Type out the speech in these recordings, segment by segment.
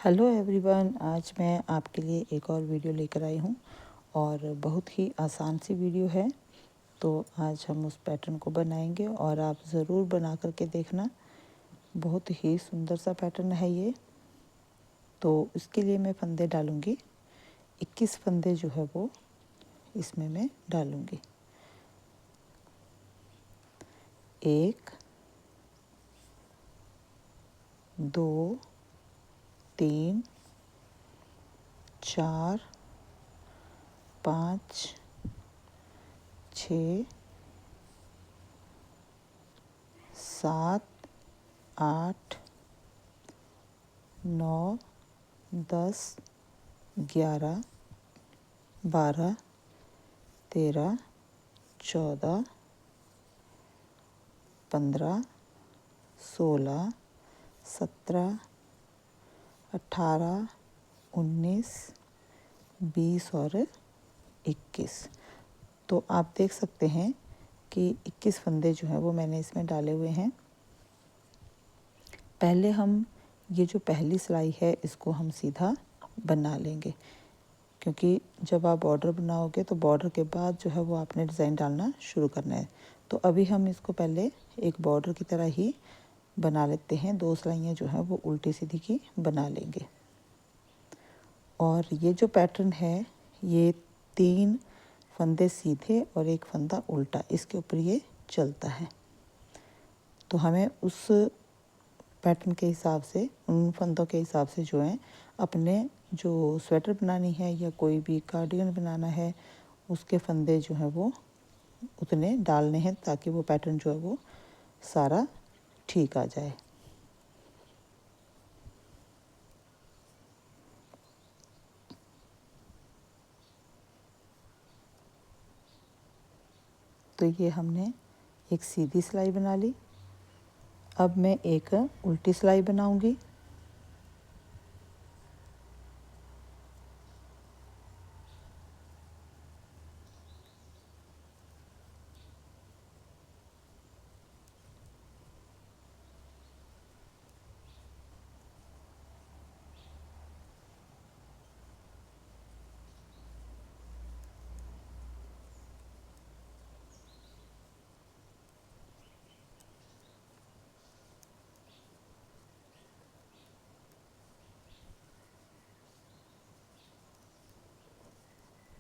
Hello everyone, आज मैं आपके लिए एक और वीडियो लेकर आई हूँ और बहुत ही आसान सी वीडियो है। तो आज हम उस पैटर्न को बनाएंगे और आप ज़रूर बना करके देखना। बहुत ही सुंदर सा पैटर्न है ये। तो इसके लिए मैं फंदे डालूँगी। 21 फंदे जो है वो इसमें मैं डालूँगी। 1 2 3 4 5 6 7 8 9 10 11 12 13 14 15 16 17 18 19 20 और 21। तो आप देख सकते हैं कि 21 फंदे जो हैं वो मैंने इसमें डाले हुए हैं। पहले हम ये जो पहली सिलाई है इसको हम सीधा बना लेंगे, क्योंकि जब आप बॉर्डर बनाओगे तो बॉर्डर के बाद जो है वो आपने डिज़ाइन डालना शुरू करना है। तो अभी हम इसको पहले एक बॉर्डर की तरह ही बना लेते हैं। 2 सिलाइयाँ जो हैं वो उल्टी सीधी की बना लेंगे। और ये जो पैटर्न है ये 3 फंदे सीधे और 1 फंदा उल्टा, इसके ऊपर ये चलता है। तो हमें उस पैटर्न के हिसाब से, उन फंदों के हिसाब से जो है अपने जो स्वेटर बनानी है या कोई भी कार्डिगन बनाना है उसके फंदे जो हैं वो उतने डालने हैं, ताकि वो पैटर्न जो है वो सारा ठीक आ जाए। तो ये हमने एक सीधी सिलाई बना ली। अब मैं एक उल्टी सिलाई बनाऊंगी।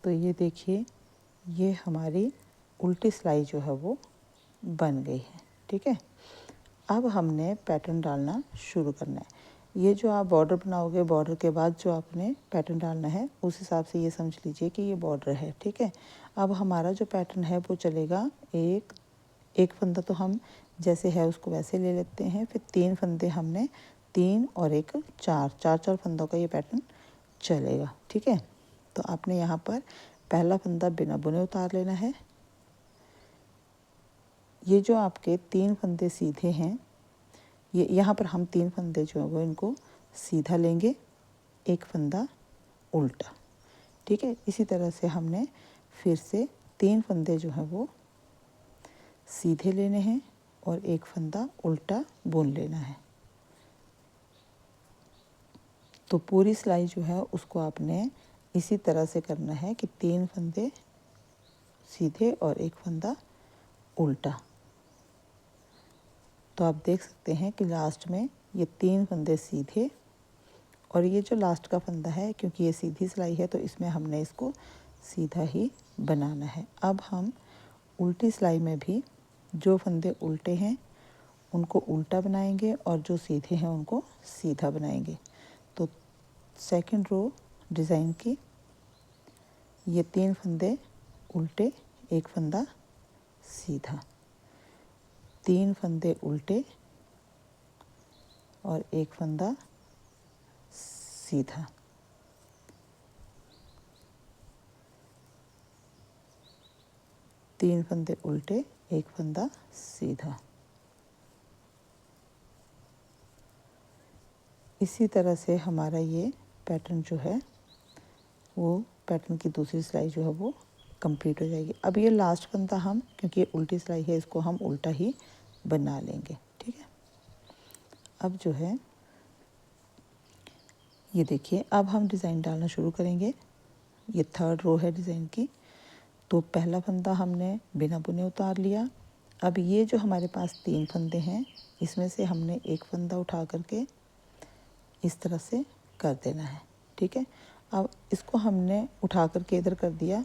तो ये देखिए, ये हमारी उल्टी सिलाई जो है वो बन गई है। ठीक है, अब हमने पैटर्न डालना शुरू करना है। ये जो आप बॉर्डर बनाओगे, बॉर्डर के बाद जो आपने पैटर्न डालना है उस हिसाब से ये समझ लीजिए कि ये बॉर्डर है। ठीक है, अब हमारा जो पैटर्न है वो चलेगा एक फंदा तो हम जैसे है उसको वैसे ले लेते हैं। फिर 3 फंदे हमने 3 और 1 4 फंदों का ये पैटर्न चलेगा। ठीक है, तो आपने यहाँ पर पहला फंदा बिना बुने उतार लेना है। ये जो आपके 3 फंदे सीधे हैं, ये यहाँ पर हम 3 फंदे जो है वो इनको सीधा लेंगे, 1 फंदा उल्टा। ठीक है, इसी तरह से हमने फिर से 3 फंदे जो हैं वो सीधे लेने हैं और 1 फंदा उल्टा बुन लेना है। तो पूरी सिलाई जो है उसको आपने इसी तरह से करना है कि 3 फंदे सीधे और 1 फंदा उल्टा। तो आप देख सकते हैं कि लास्ट में ये 3 फंदे सीधे और ये जो लास्ट का फंदा है, क्योंकि ये सीधी सिलाई है तो इसमें हमने इसको सीधा ही बनाना है। अब हम उल्टी सिलाई में भी जो फंदे उल्टे हैं उनको उल्टा बनाएंगे और जो सीधे हैं उनको सीधा बनाएंगे। तो सेकंड रो डिज़ाइन की ये 3 फंदे उल्टे, 1 फंदा सीधा, 3 फंदे उल्टे और 1 फंदा सीधा। तीन फंदे उल्टे, 1 फंदा सीधा। इसी तरह से हमारा ये पैटर्न जो है वो पैटर्न की दूसरी सिलाई जो है वो कंप्लीट हो जाएगी। अब ये लास्ट फंदा हम, क्योंकि ये उल्टी सिलाई है, इसको हम उल्टा ही बना लेंगे। ठीक है, अब जो है ये देखिए अब हम डिज़ाइन डालना शुरू करेंगे। ये थर्ड रो है डिज़ाइन की। तो पहला फंदा हमने बिना बुने उतार लिया। अब ये जो हमारे पास 3 फंदे हैं, इसमें से हमने एक फंदा उठा करके इस तरह से कर देना है। ठीक है, अब इसको हमने उठा करके इधर कर दिया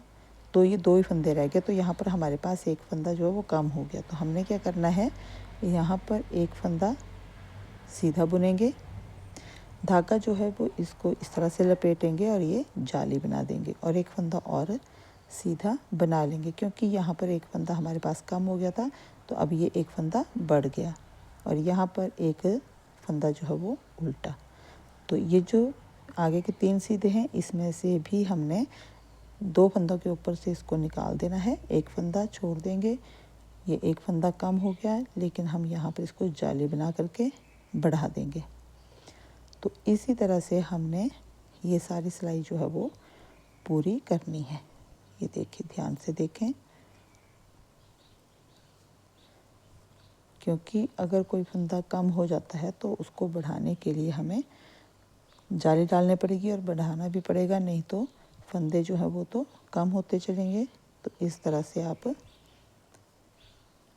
तो ये 2 ही फंदे रह गए। तो यहाँ पर हमारे पास एक फंदा जो है वो कम हो गया। तो हमने क्या करना है, यहाँ पर एक फंदा सीधा बुनेंगे, धागा जो है वो इसको इस तरह से लपेटेंगे और ये जाली बना देंगे और एक फंदा और सीधा बना लेंगे, क्योंकि यहाँ पर एक फंदा हमारे पास कम हो गया था तो अब ये एक फंदा बढ़ गया और यहाँ पर एक फंदा जो है वो उल्टा। तो ये जो आगे के 3 सीधे हैं, इसमें से भी हमने 2 फंदों के ऊपर से इसको निकाल देना है, एक फंदा छोड़ देंगे। ये एक फंदा कम हो गया है, लेकिन हम यहाँ पर इसको जाली बना करके बढ़ा देंगे। तो इसी तरह से हमने ये सारी सिलाई जो है वो पूरी करनी है। ये देखिए, ध्यान से देखें, क्योंकि अगर कोई फंदा कम हो जाता है तो उसको बढ़ाने के लिए हमें जाली डालनी पड़ेगी और बढ़ाना भी पड़ेगा, नहीं तो फंदे जो है वो तो कम होते चलेंगे। तो इस तरह से आप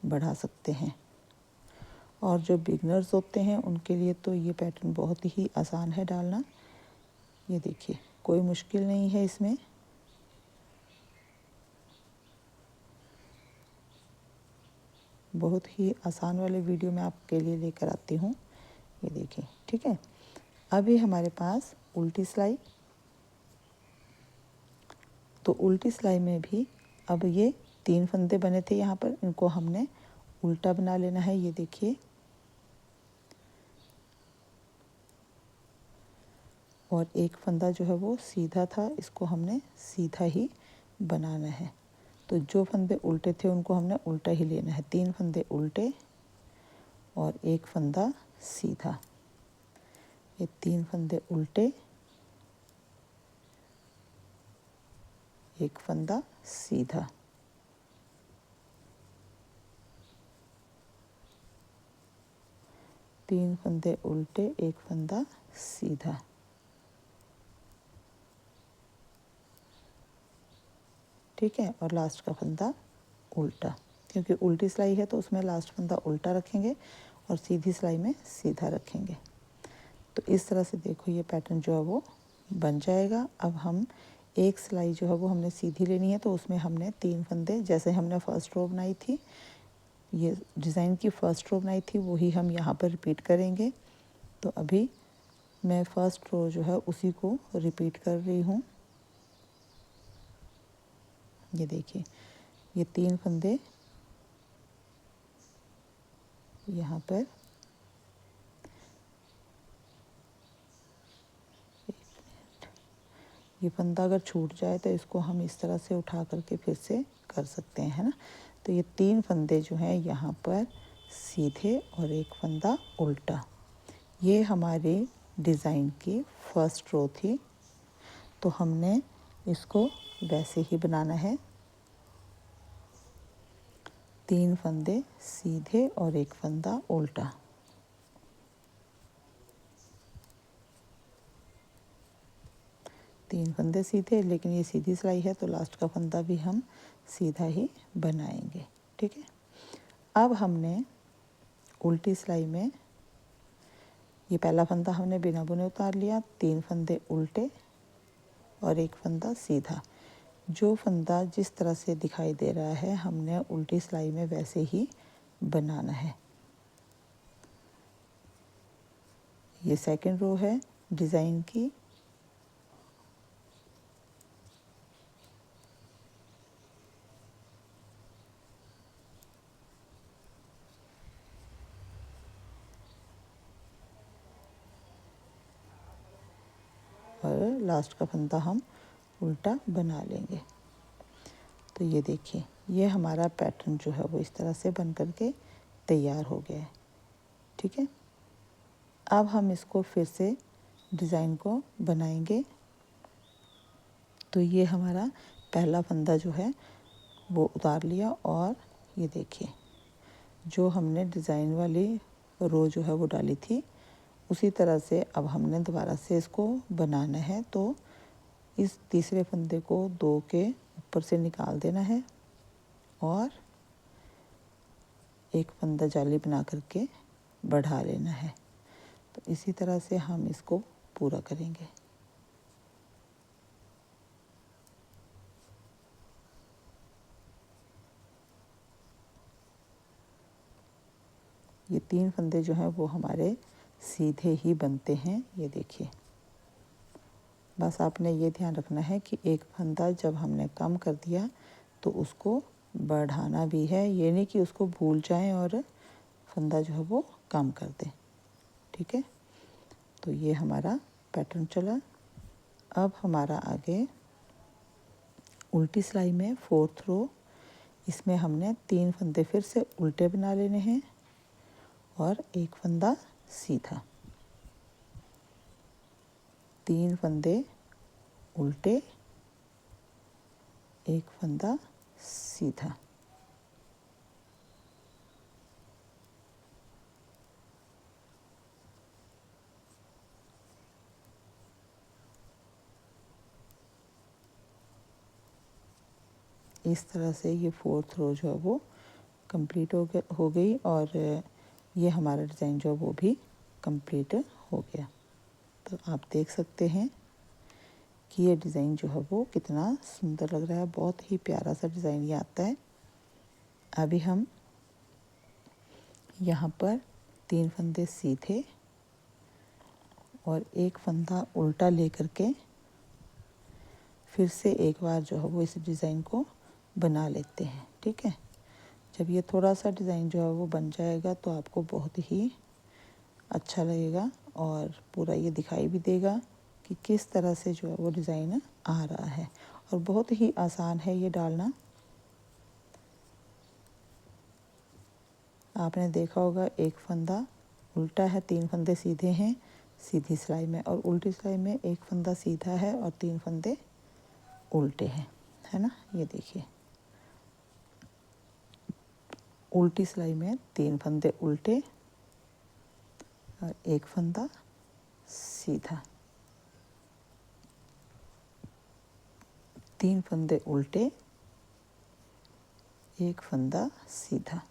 बढ़ा सकते हैं। और जो बिगनर्स होते हैं उनके लिए तो ये पैटर्न बहुत ही आसान है डालना। ये देखिए, कोई मुश्किल नहीं है इसमें। बहुत ही आसान वाले वीडियो मैं आपके लिए लेकर आती हूँ। ये देखिए, ठीक है। अभी हमारे पास उल्टी सिलाई, तो उल्टी सिलाई में भी अब ये 3 फंदे बने थे यहाँ पर, इनको हमने उल्टा बना लेना है। ये देखिए, और एक फंदा जो है वो सीधा था, इसको हमने सीधा ही बनाना है। तो जो फंदे उल्टे थे उनको हमने उल्टा ही लेना है। 3 फंदे उल्टे और एक फंदा सीधा। ये 3 फंदे उल्टे, एक फंदा सीधा। तीन फंदे उल्टे, एक फंदा सीधा। ठीक है, और लास्ट का फंदा उल्टा, क्योंकि उल्टी सिलाई है तो उसमें लास्ट फंदा उल्टा रखेंगे और सीधी सिलाई में सीधा रखेंगे। तो इस तरह से देखो ये पैटर्न जो है वो बन जाएगा। अब हम एक सिलाई जो है वो हमने सीधी लेनी है, तो उसमें हमने 3 फंदे, जैसे हमने फर्स्ट रो बनाई थी, ये डिज़ाइन की फर्स्ट रो बनाई थी, वही हम यहाँ पर रिपीट करेंगे। तो अभी मैं फर्स्ट रो जो है उसी को रिपीट कर रही हूँ। ये देखिए, ये 3 फंदे यहाँ पर, ये फंदा अगर छूट जाए तो इसको हम इस तरह से उठा करके फिर से कर सकते हैं, है ना। तो ये 3 फंदे जो हैं यहाँ पर सीधे और एक फंदा उल्टा, ये हमारे डिज़ाइन की फर्स्ट रो थी। तो हमने इसको वैसे ही बनाना है, 3 फंदे सीधे और एक फंदा उल्टा। तीन फंदे सीधे, लेकिन ये सीधी सिलाई है तो लास्ट का फंदा भी हम सीधा ही बनाएंगे। ठीक है, अब हमने उल्टी सिलाई में ये पहला फंदा हमने बिना बुने उतार लिया, 3 फंदे उल्टे और एक फंदा सीधा। जो फंदा जिस तरह से दिखाई दे रहा है हमने उल्टी सिलाई में वैसे ही बनाना है। ये सेकंड रो है डिज़ाइन की। और लास्ट का फंदा हम उल्टा बना लेंगे। तो ये देखिए, ये हमारा पैटर्न जो है वो इस तरह से बन करके तैयार हो गया है। ठीक है, अब हम इसको फिर से डिज़ाइन को बनाएंगे। तो ये हमारा पहला फंदा जो है वो उतार लिया और ये देखिए, जो हमने डिज़ाइन वाली रो जो है वो डाली थी उसी तरह से अब हमने दोबारा से इसको बनाना है। तो इस तीसरे फंदे को 2 के ऊपर से निकाल देना है और एक फंदा जाली बना करके बढ़ा लेना है। तो इसी तरह से हम इसको पूरा करेंगे। ये 3 फंदे जो हैं वो हमारे सीधे ही बनते हैं। ये देखिए, बस आपने ये ध्यान रखना है कि एक फंदा जब हमने कम कर दिया तो उसको बढ़ाना भी है। ये नहीं कि उसको भूल जाएं और फंदा जो है वो कम कर दें। ठीक है, तो ये हमारा पैटर्न चला। अब हमारा आगे उल्टी सिलाई में 4th रो, इसमें हमने 3 फंदे फिर से उल्टे बना लेने हैं और एक फंदा सीधा। 3 फंदे उल्टे, एक फंदा सीधा। इस तरह से ये 4th रो जो है वो कंप्लीट हो गई और ये हमारा डिज़ाइन जो है वो भी कंप्लीट हो गया। तो आप देख सकते हैं कि ये डिज़ाइन जो है वो कितना सुंदर लग रहा है। बहुत ही प्यारा सा डिज़ाइन ये आता है। अभी हम यहाँ पर 3 फंदे सीधे और एक फंदा उल्टा लेकर के फिर से एक बार जो है वो इस डिज़ाइन को बना लेते हैं। ठीक है, जब ये थोड़ा सा डिज़ाइन जो है वो बन जाएगा तो आपको बहुत ही अच्छा लगेगा और पूरा ये दिखाई भी देगा कि किस तरह से जो है वो डिज़ाइन आ रहा है। और बहुत ही आसान है ये डालना। आपने देखा होगा एक फंदा उल्टा है, 3 फंदे सीधे हैं सीधी सिलाई में, और उल्टी सिलाई में एक फंदा सीधा है और 3 फंदे उल्टे हैं, है ना। ये देखिए, उल्टी सिलाई में 3 फंदे उल्टे और एक फंदा सीधा। 3 फंदे उल्टे, एक फंदा सीधा।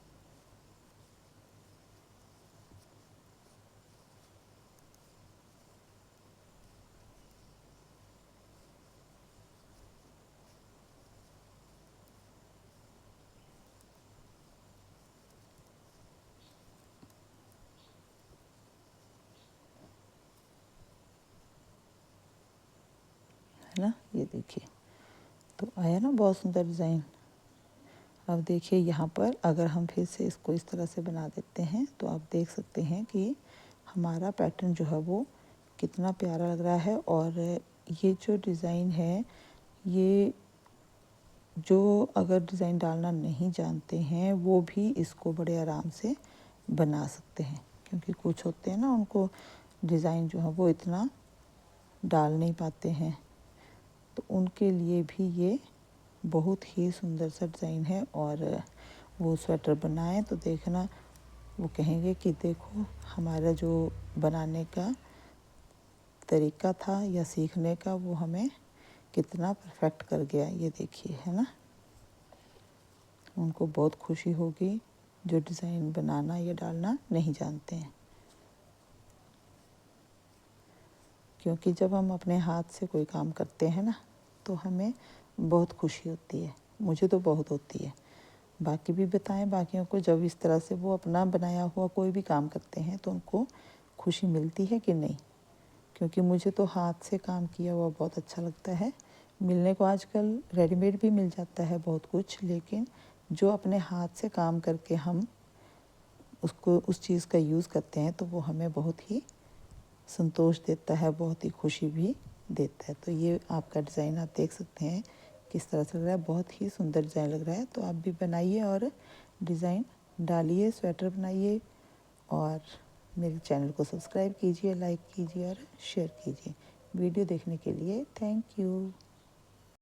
है ना, ये देखिए, तो आया ना बहुत सुंदर डिज़ाइन। अब देखिए यहाँ पर अगर हम फिर से इसको इस तरह से बना देते हैं तो आप देख सकते हैं कि हमारा पैटर्न जो है वो कितना प्यारा लग रहा है। और ये जो डिज़ाइन है, ये जो अगर डिज़ाइन डालना नहीं जानते हैं वो भी इसको बड़े आराम से बना सकते हैं, क्योंकि कुछ होते हैं ना उनको डिज़ाइन जो है वो इतना डाल नहीं पाते हैं, तो उनके लिए भी ये बहुत ही सुंदर सा डिज़ाइन है। और वो स्वेटर बनाए तो देखना वो कहेंगे कि देखो हमारा जो बनाने का तरीका था या सीखने का वो हमें कितना परफेक्ट कर गया। ये देखिए, है ना, उनको बहुत खुशी होगी जो डिज़ाइन बनाना या डालना नहीं जानते हैं। क्योंकि जब हम अपने हाथ से कोई काम करते हैं ना तो हमें बहुत खुशी होती है। मुझे तो बहुत होती है। बाकी भी बताएं बाकियों को, जब इस तरह से वो अपना बनाया हुआ कोई भी काम करते हैं तो उनको खुशी मिलती है कि नहीं। क्योंकि मुझे तो हाथ से काम किया हुआ बहुत अच्छा लगता है। मिलने को आजकल रेडीमेड भी मिल जाता है बहुत कुछ, लेकिन जो अपने हाथ से काम करके हम उसको उस चीज़ का यूज़ करते हैं तो वो हमें बहुत ही संतोष देता है, बहुत ही खुशी भी देता है। तो ये आपका डिज़ाइन आप देख सकते हैं किस तरह से लग रहा है। बहुत ही सुंदर डिज़ाइन लग रहा है। तो आप भी बनाइए और डिज़ाइन डालिए, स्वेटर बनाइए और मेरे चैनल को सब्सक्राइब कीजिए, लाइक कीजिए और शेयर कीजिए। वीडियो देखने के लिए थैंक यू।